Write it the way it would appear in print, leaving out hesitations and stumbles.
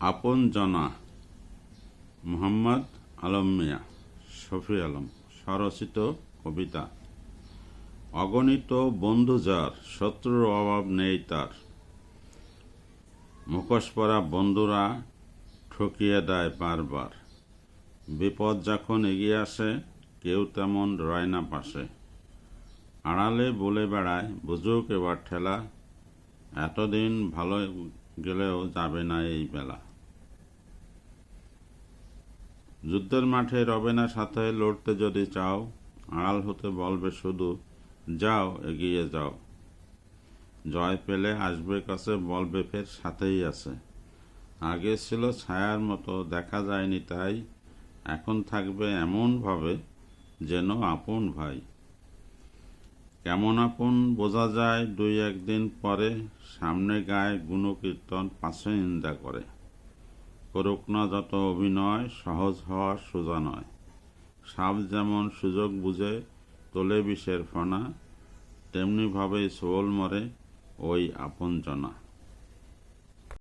আপন জনা মোহাম্মদ আলম মিয়া শফি আলম স্বরচিত কবিতা। অগণিত বন্ধু যার, শত্রুর অভাব নেই তার। মুখোশ পরা বন্ধুরা ঠকিয়ে দেয় বারবার। বিপদ যখন এগিয়ে আসে কেউ তেমন রয় না পাশে। আড়ালে বলে বেড়ায় বুঝুক এবার ঠেলা, এতদিন ভালো গেলেও যাবে না এই বেলা। যুদ্ধের মাঠে রবে না সাথে, লড়তে যদি চাও আড়াল হতে বলবে শুধু যাও এগিয়ে যাও। জয় পেলে আসবে কাছে বলবে ফের সাথেই আছে। আগে ছিল ছায়ার মতো দেখা যায়নি তাই, এখন থাকবে এমনভাবে যেন আপন ভাই। কেমন আপন বোঝা যায় দুই একদিন পরে, সামনে গায়ে গুণকীর্তন পাশে নিন্দা করে। করুক না যত অভিনয়, সহজ হওয়া সোজা নয়। সাপ যেমন সুযোগ বুঝে তোলে বিষের ফনা, তেমনিভাবেই সোল মরে ওই আপন জনা।